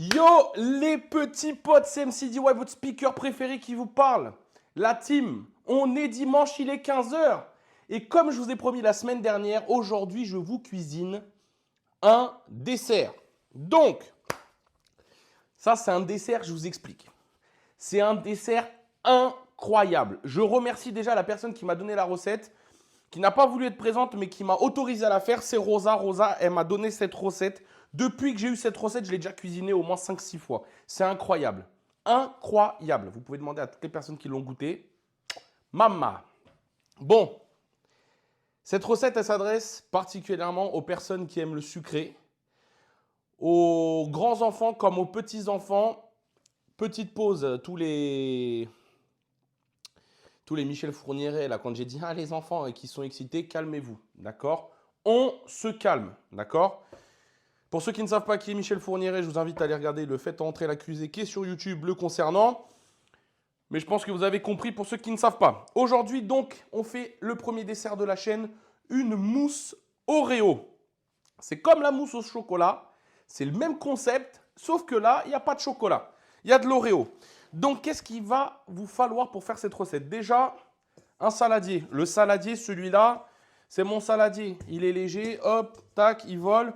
Yo les petits potes, c'est MCDY, votre speaker préféré qui vous parle. La team, on est dimanche, il est 15 h. Et comme je vous ai promis la semaine dernière, aujourd'hui je vous cuisine un dessert. Donc, ça c'est un dessert, je vous explique. C'est un dessert incroyable. Je remercie déjà la personne qui m'a donné la recette, qui n'a pas voulu être présente, mais qui m'a autorisé à la faire. C'est Rosa. Rosa, elle m'a donné cette recette. Depuis que j'ai eu cette recette, je l'ai déjà cuisinée au moins 5-6 fois. C'est incroyable. Incroyable. Vous pouvez demander à toutes les personnes qui l'ont goûté. Mama. Bon, cette recette, elle s'adresse particulièrement aux personnes qui aiment le sucré, aux grands enfants comme aux petits enfants. Petite pause, tous les Michel Fourniret, là, quand j'ai dit « Ah, les enfants qui sont excités, calmez-vous », d'accord? On se calme, d'accord? Pour ceux qui ne savent pas qui est Michel Fourniret, je vous invite à aller regarder le Faites entrer l'accusé qui est sur YouTube le concernant. Mais je pense que vous avez compris pour ceux qui ne savent pas. Aujourd'hui, donc, on fait le premier dessert de la chaîne, une mousse Oreo. C'est comme la mousse au chocolat, c'est le même concept, sauf que là, il n'y a pas de chocolat, il y a de l'Oreo. Donc, qu'est-ce qu'il va vous falloir pour faire cette recette? Déjà, un saladier. Le saladier, celui-là, c'est mon saladier. Il est léger, hop, tac, il vole.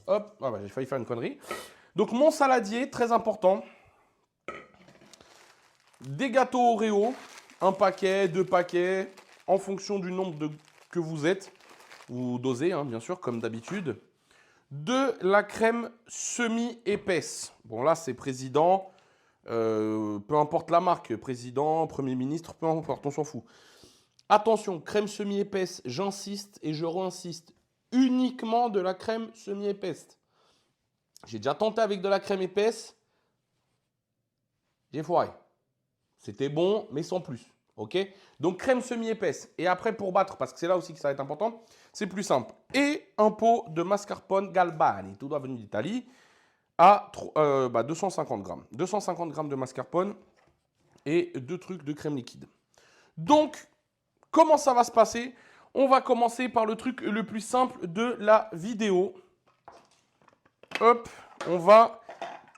Hop, ah bah, j'ai failli faire une connerie. Donc, mon saladier, très important. Des gâteaux Oreo, un paquet, 2 paquets, en fonction du nombre que vous êtes. Vous dosez, hein, bien sûr, comme d'habitude. De la crème semi-épaisse. Bon, là, c'est président. Peu importe la marque, président, premier ministre, peu importe, on s'en fout. Attention, crème semi-épaisse, j'insiste et je reinsiste, uniquement de la crème semi-épaisse. J'ai déjà tenté avec de la crème épaisse, j'ai foiré. C'était bon, mais sans plus. Ok? Donc crème semi-épaisse. Et après, pour battre, parce que c'est là aussi que ça va être important, c'est plus simple. Et un pot de mascarpone Galbani, tout doit venir d'Italie, à 250 grammes. 250 grammes de mascarpone et 2 trucs de crème liquide. Donc, comment ça va se passer? On va commencer par le truc le plus simple de la vidéo. Hop, on va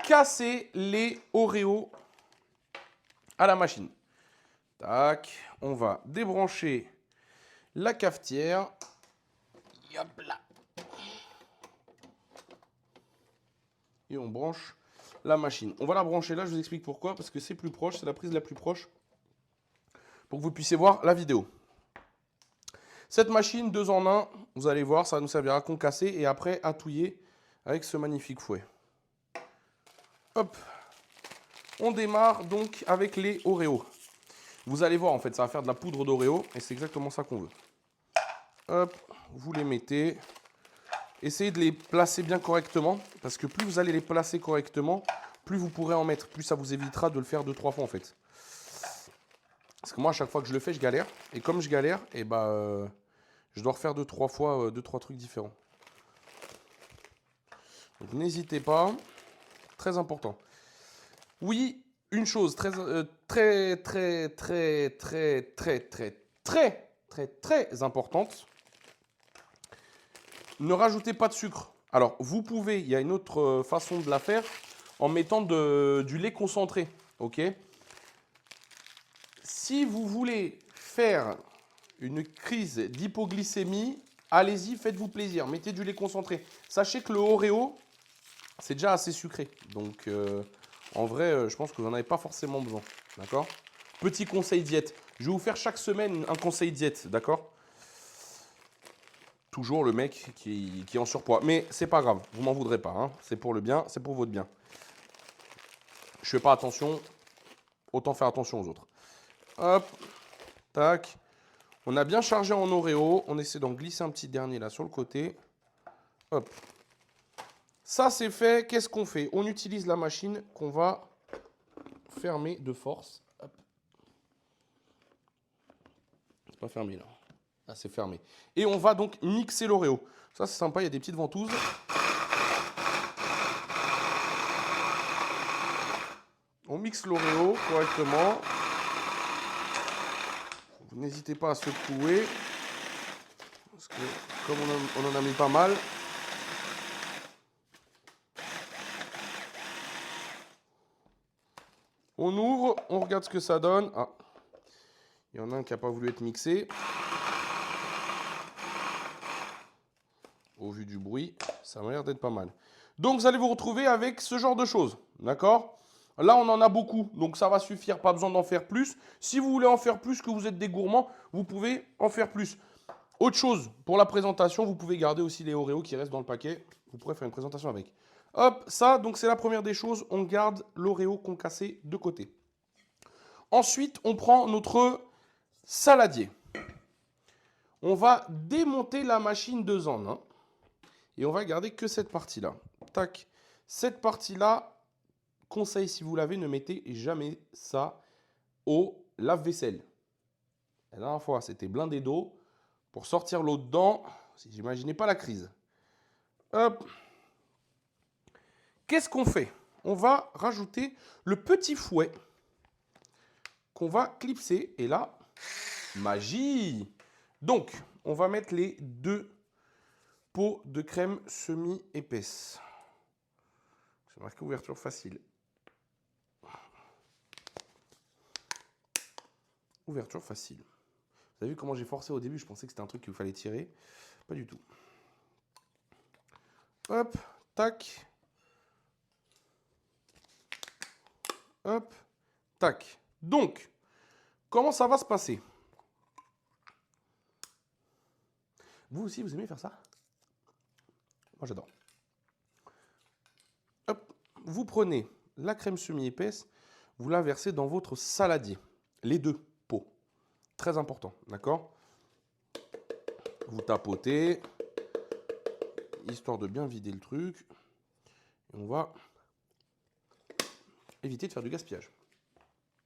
casser les Oreos à la machine. Tac, on va débrancher la cafetière. Hop là. Et on branche la machine. On va la brancher là, je vous explique pourquoi, parce que c'est plus proche, c'est la prise la plus proche, pour que vous puissiez voir la vidéo. Cette machine 2 en 1, vous allez voir, ça va nous servir à concasser et après à touiller avec ce magnifique fouet. Hop, on démarre donc avec les Oreos. Vous allez voir, en fait, ça va faire de la poudre d'Oreo et c'est exactement ça qu'on veut. Hop, vous les mettez. Essayez de les placer bien correctement, parce que plus vous allez les placer correctement, plus vous pourrez en mettre, plus ça vous évitera de le faire 2-3 fois en fait. Parce que moi, à chaque fois que je le fais, je galère. Et comme je galère, je dois refaire 2-3 fois 2-3 trucs différents. Donc n'hésitez pas, très important. Oui, une chose très importante. Ne rajoutez pas de sucre. Alors, vous pouvez, il y a une autre façon de la faire, en mettant du lait concentré. Ok? Si vous voulez faire une crise d'hypoglycémie, allez-y, faites-vous plaisir. Mettez du lait concentré. Sachez que le Oreo, c'est déjà assez sucré. Donc, en vrai, je pense que vous n'en avez pas forcément besoin. D'accord? Petit conseil diète. Je vais vous faire chaque semaine un conseil diète. D'accord? Toujours le mec qui est en surpoids. Mais c'est pas grave, vous m'en voudrez pas. Hein. C'est pour le bien, c'est pour votre bien. Je fais pas attention, autant faire attention aux autres. Hop, tac. On a bien chargé en Oreo. On essaie d'en glisser un petit dernier là sur le côté. Hop. Ça c'est fait. Qu'est-ce qu'on fait? On utilise la machine qu'on va fermer de force. Hop. C'est pas fermé là. Ah, c'est fermé. Et on va donc mixer l'Oreo. Ça, c'est sympa, il y a des petites ventouses. On mixe l'Oreo correctement. Vous n'hésitez pas à secouer. Parce que comme on en a mis pas mal. On ouvre, on regarde ce que ça donne. Ah, il y en a un qui n'a pas voulu être mixé. Au vu du bruit, ça m'a l'air d'être pas mal. Donc, vous allez vous retrouver avec ce genre de choses. D'accord? Là, on en a beaucoup, donc ça va suffire, pas besoin d'en faire plus. Si vous voulez en faire plus, que vous êtes des gourmands, vous pouvez en faire plus. Autre chose, pour la présentation, vous pouvez garder aussi les Oreos qui restent dans le paquet. Vous pourrez faire une présentation avec. Hop, ça, donc c'est la première des choses. On garde l'Oreo concassé de côté. Ensuite, on prend notre saladier. On va démonter la machine 2 en 1. Et on va garder que cette partie-là. Tac. Cette partie-là, conseil si vous l'avez, ne mettez jamais ça au lave-vaisselle. La dernière fois, c'était blindé d'eau. Pour sortir l'eau dedans, si j'imaginais pas la crise. Hop. Qu'est-ce qu'on fait? On va rajouter le petit fouet qu'on va clipser. Et là, magie! Donc, on va mettre les 2 pots de crème semi-épaisse. C'est marqué ouverture facile. Ouverture facile. Vous avez vu comment j'ai forcé au début? Je pensais que c'était un truc qu'il fallait tirer. Pas du tout. Hop, tac. Hop, tac. Donc, comment ça va se passer? Vous aussi, vous aimez faire ça? Moi, j'adore. Hop, vous prenez la crème semi-épaisse, vous la versez dans votre saladier. Les 2 pots. Très important, d'accord? Vous tapotez, histoire de bien vider le truc. Et on va éviter de faire du gaspillage.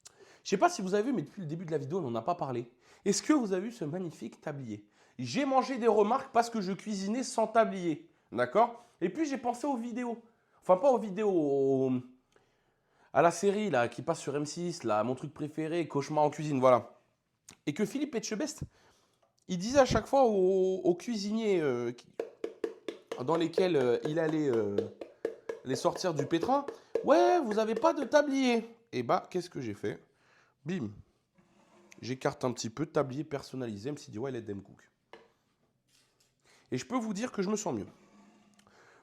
Je ne sais pas si vous avez vu, mais depuis le début de la vidéo, on n'en a pas parlé. Est-ce que vous avez vu ce magnifique tablier? J'ai mangé des remarques parce que je cuisinais sans tablier, d'accord? Et puis j'ai pensé aux vidéos. Enfin, pas aux vidéos, à la série là, qui passe sur M6, là, mon truc préféré, Cauchemar en cuisine, voilà. Et que Philippe Etchebest, il disait à chaque fois aux cuisiniers dans lesquels il allait les sortir du pétrin, ouais, vous n'avez pas de tablier. Et bah, qu'est-ce que j'ai fait? Bim, j'écarte un petit peu de tablier personnalisé, MC DIY Let Them Cook. Et je peux vous dire que je me sens mieux.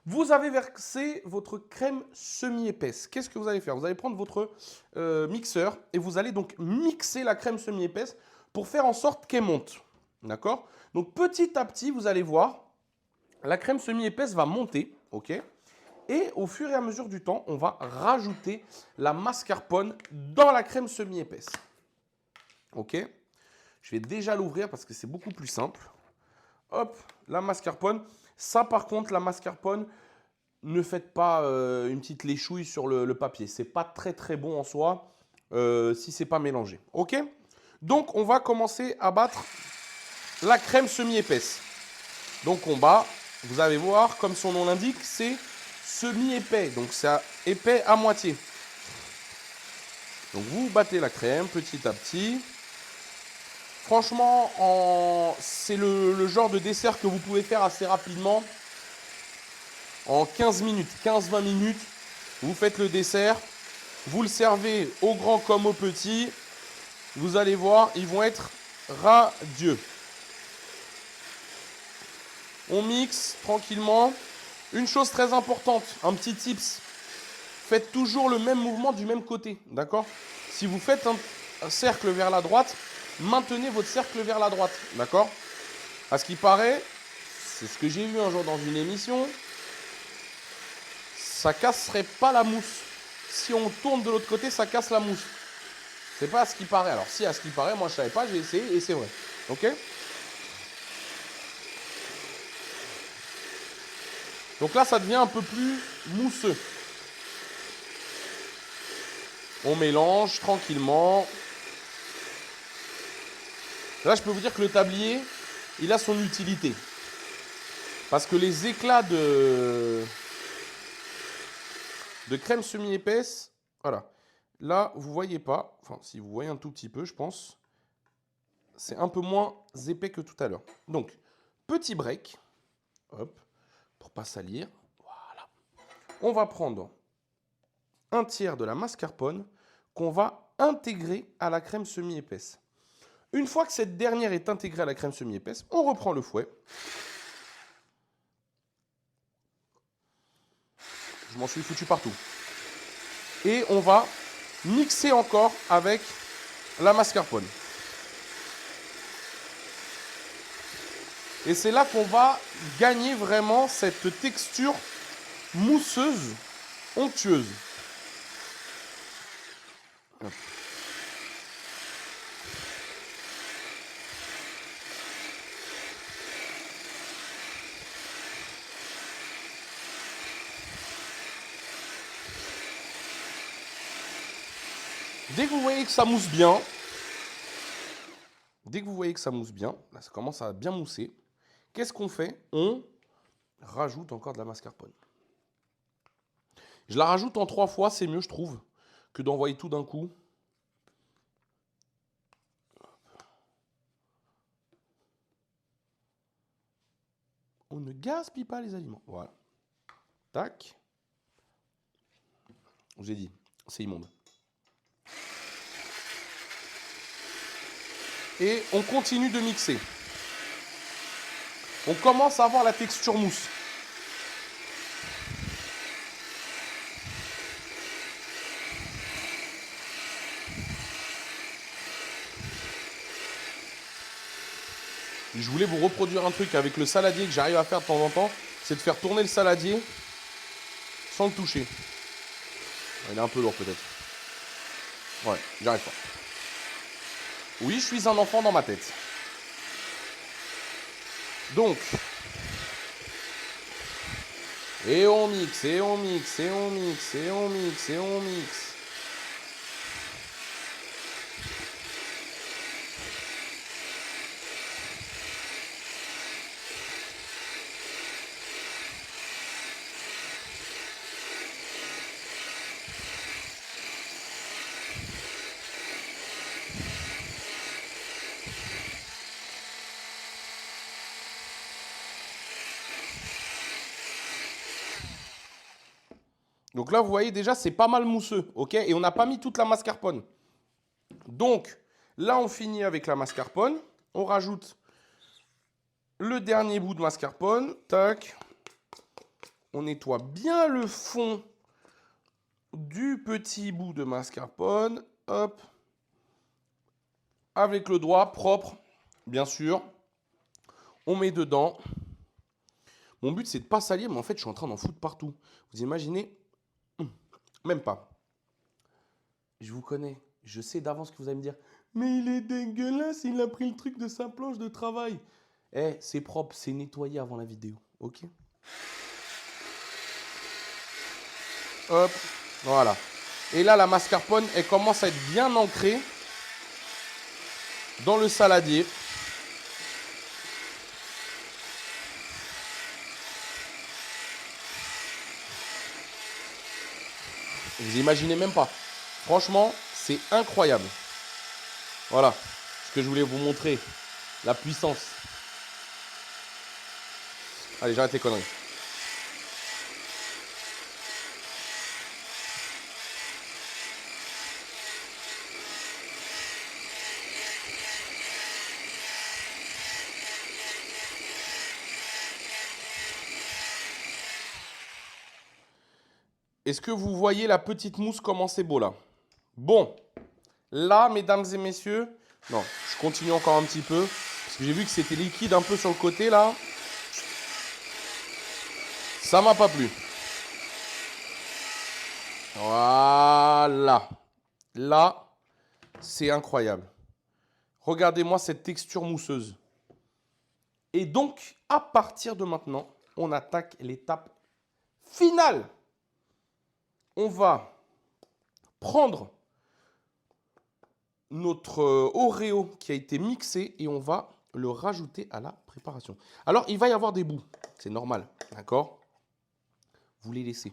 Vous avez versé votre crème semi-épaisse. Qu'est-ce que vous allez faire? Vous allez prendre votre mixeur et vous allez donc mixer la crème semi-épaisse pour faire en sorte qu'elle monte. D'accord? Donc petit à petit, vous allez voir, la crème semi-épaisse va monter, ok? Et au fur et à mesure du temps, on va rajouter la mascarpone dans la crème semi-épaisse. Ok? Je vais déjà l'ouvrir parce que c'est beaucoup plus simple. Hop, la mascarpone. Ça, par contre, la mascarpone, ne faites pas une petite léchouille sur le papier. C'est pas très très bon en soi si c'est pas mélangé. Ok? Donc, on va commencer à battre la crème semi-épaisse. Donc, on bat. Vous allez voir, comme son nom l'indique, c'est semi-épais. Donc, c'est épais à moitié. Donc, vous battez la crème petit à petit. Franchement, c'est le genre de dessert que vous pouvez faire assez rapidement. En 15 minutes, 15-20 minutes, vous faites le dessert. Vous le servez au grand comme au petit. Vous allez voir, ils vont être radieux. On mixe tranquillement. Une chose très importante, un petit tips. Faites toujours le même mouvement du même côté, d'accord? Si vous faites un cercle vers la droite, maintenez votre cercle vers la droite, d'accord? À ce qui paraît, c'est ce que j'ai vu un jour dans une émission, ça casserait pas la mousse. Si on tourne de l'autre côté, ça casse la mousse. C'est pas à ce qui paraît. Alors si à ce qui paraît, moi je savais pas, j'ai essayé et c'est vrai. Ok? Donc là, ça devient un peu plus mousseux. On mélange tranquillement. Là, je peux vous dire que le tablier, il a son utilité. Parce que les éclats de crème semi-épaisse, voilà. Là, vous ne voyez pas. Enfin, si vous voyez un tout petit peu, je pense. C'est un peu moins épais que tout à l'heure. Donc, petit break. Hop. Pour ne pas salir. Voilà. On va prendre un tiers de la mascarpone qu'on va intégrer à la crème semi-épaisse. Une fois que cette dernière est intégrée à la crème semi-épaisse, on reprend le fouet. Je m'en suis foutu partout. Et on va mixer encore avec la mascarpone. Et c'est là qu'on va gagner vraiment cette texture mousseuse, onctueuse. Hop. Dès que vous voyez que ça mousse bien, là ça commence à bien mousser, qu'est-ce qu'on fait? On rajoute encore de la mascarpone. Je la rajoute en 3 fois, c'est mieux je trouve, que d'envoyer tout d'un coup. On ne gaspille pas les aliments. Voilà. Tac. Je vous ai dit, c'est immonde. Et on continue de mixer. On commence à avoir la texture mousse. Je voulais vous reproduire un truc avec le saladier que j'arrive à faire de temps en temps, c'est de faire tourner le saladier sans le toucher. Il est un peu lourd peut-être. Ouais, j'arrive pas. Oui, je suis un enfant dans ma tête. Donc, et on mixe, et on mixe, et on mixe, et on mixe, et on mixe. Donc là, vous voyez déjà, c'est pas mal mousseux, ok? Et on n'a pas mis toute la mascarpone. Donc, là, on finit avec la mascarpone. On rajoute le dernier bout de mascarpone. Tac. On nettoie bien le fond du petit bout de mascarpone. Hop. Avec le doigt propre, bien sûr. On met dedans. Mon but, c'est de ne pas salir, mais en fait, je suis en train d'en foutre partout. Vous imaginez? Même pas. Je vous connais. Je sais d'avance que vous allez me dire « Mais il est dégueulasse, il a pris le truc de sa planche de travail. » Eh, c'est propre, c'est nettoyé avant la vidéo. Ok? Hop, voilà. Et là, la mascarpone, elle commence à être bien ancrée dans le saladier. Vous imaginez même pas. Franchement, c'est incroyable. Voilà ce que je voulais vous montrer. La puissance. Allez, j'arrête les conneries. Est-ce que vous voyez la petite mousse comment c'est beau là? Bon, là, mesdames et messieurs, non, je continue encore un petit peu, parce que j'ai vu que c'était liquide un peu sur le côté là. Ça m'a pas plu. Voilà. Là, c'est incroyable. Regardez-moi cette texture mousseuse. Et donc, à partir de maintenant, on attaque l'étape finale. On va prendre notre Oreo qui a été mixé et on va le rajouter à la préparation. Alors, il va y avoir des bouts. C'est normal, d'accord? Vous les laissez.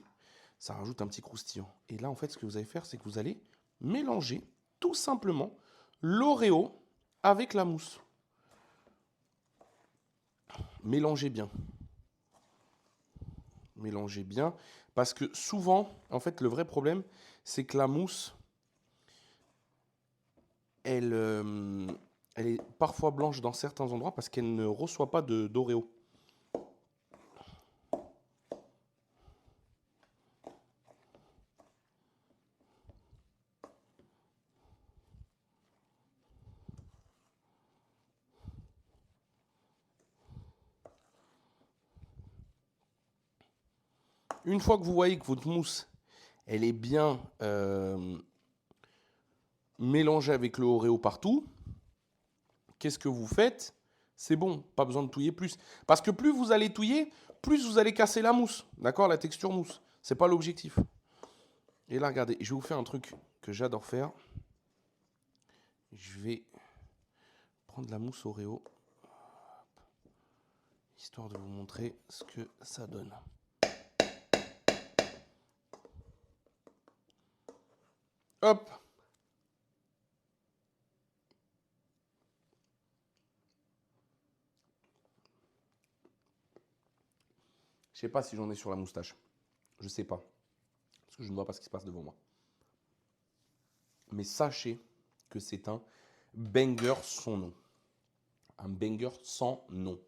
Ça rajoute un petit croustillant. Et là, en fait, ce que vous allez faire, c'est que vous allez mélanger tout simplement l'Oreo avec la mousse. Mélangez bien. Mélangez bien. Parce que souvent, en fait, le vrai problème, c'est que la mousse, elle est parfois blanche dans certains endroits parce qu'elle ne reçoit pas d'Oreo. Une fois que vous voyez que votre mousse, elle est bien mélangée avec le Oreo partout, qu'est-ce que vous faites? C'est bon, pas besoin de touiller plus. Parce que plus vous allez touiller, plus vous allez casser la mousse. D'accord? La texture mousse. C'est pas l'objectif. Et là, regardez, je vais vous faire un truc que j'adore faire. Je vais prendre la mousse Oreo, histoire de vous montrer ce que ça donne. Hop! Je sais pas si j'en ai sur la moustache. Je sais pas. Parce que je ne vois pas ce qui se passe devant moi. Mais sachez que c'est un banger sans nom. Un banger sans nom.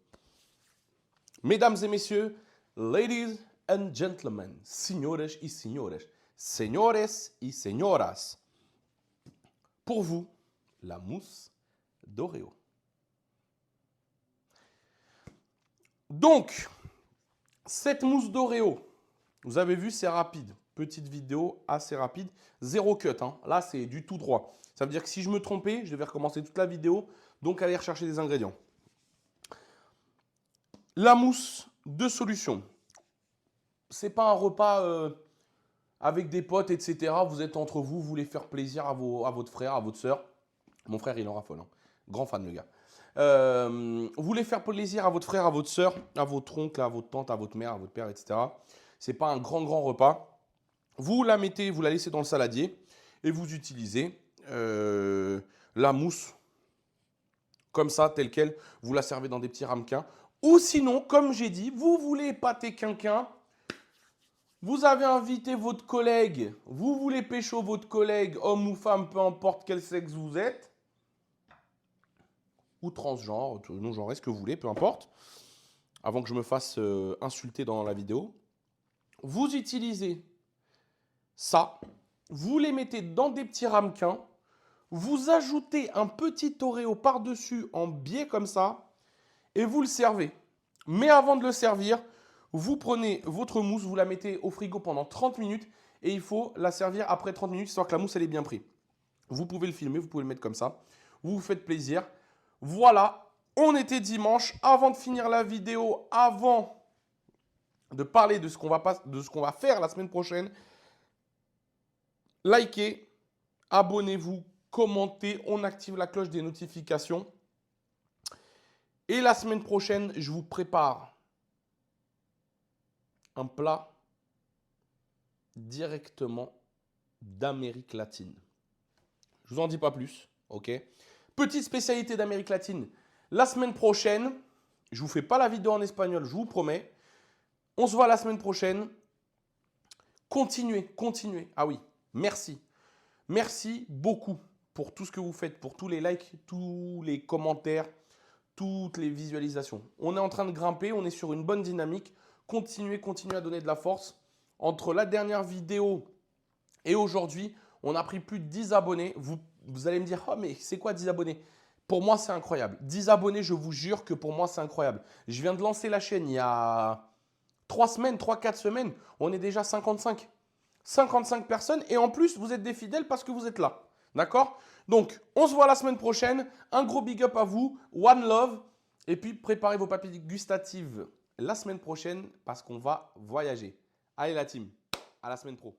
Mesdames et messieurs, ladies and gentlemen, señores y señores, señores y señoras, pour vous, la mousse d'Oreo. Donc, cette mousse d'Oreo, vous avez vu, c'est rapide. Petite vidéo assez rapide. Zéro cut. Hein. Là, c'est du tout droit. Ça veut dire que si je me trompais, je devais recommencer toute la vidéo. Donc, aller rechercher des ingrédients. La mousse de solution. Ce n'est pas un repas avec des potes, etc. Vous êtes entre vous, vous voulez faire plaisir à votre frère, à votre soeur. Mon frère, il en raffole. Hein. Grand fan, le gars. Vous voulez faire plaisir à votre frère, à votre soeur, à votre oncle, à votre tante, à votre mère, à votre père, etc. Ce n'est pas un grand repas. Vous la mettez, vous la laissez dans le saladier et vous utilisez la mousse comme ça, telle quelle. Vous la servez dans des petits ramequins. Ou sinon, comme j'ai dit, vous voulez épater quelqu'un. Vous avez invité votre collègue. Vous voulez pécho votre collègue, homme ou femme, peu importe quel sexe vous êtes. Ou transgenre, non-genré, ce que vous voulez, peu importe. Avant que je me fasse insulter dans la vidéo. Vous utilisez ça, vous les mettez dans des petits ramequins, vous ajoutez un petit Oreo par-dessus en biais comme ça, et vous le servez. Mais avant de le servir, vous prenez votre mousse, vous la mettez au frigo pendant 30 minutes, et il faut la servir après 30 minutes, histoire que la mousse elle est bien prise. Vous pouvez le filmer, vous pouvez le mettre comme ça, vous vous faites plaisir. Voilà, on était dimanche, avant de finir la vidéo, avant de parler de ce qu'on va faire la semaine prochaine, likez, abonnez-vous, commentez, on active la cloche des notifications. Et la semaine prochaine, je vous prépare un plat directement d'Amérique latine. Je ne vous en dis pas plus, ok? Petite spécialité d'Amérique latine. La semaine prochaine, je ne vous fais pas la vidéo en espagnol, je vous promets. On se voit la semaine prochaine. Continuez. Ah oui. Merci. Merci beaucoup pour tout ce que vous faites, pour tous les likes, tous les commentaires, toutes les visualisations. On est en train de grimper, on est sur une bonne dynamique. Continuez à donner de la force. Entre la dernière vidéo et aujourd'hui, on a pris plus de 10 abonnés. Vous allez me dire, oh mais c'est quoi 10 abonnés? Pour moi, c'est incroyable. 10 abonnés, je vous jure que pour moi, c'est incroyable. Je viens de lancer la chaîne il y a 3-4 semaines, on est déjà 55. 55 personnes et en plus, vous êtes des fidèles parce que vous êtes là. D'accord? Donc, on se voit la semaine prochaine. Un gros big up à vous. One love. Et puis, préparez vos papilles gustatives la semaine prochaine parce qu'on va voyager. Allez la team, à la semaine pro.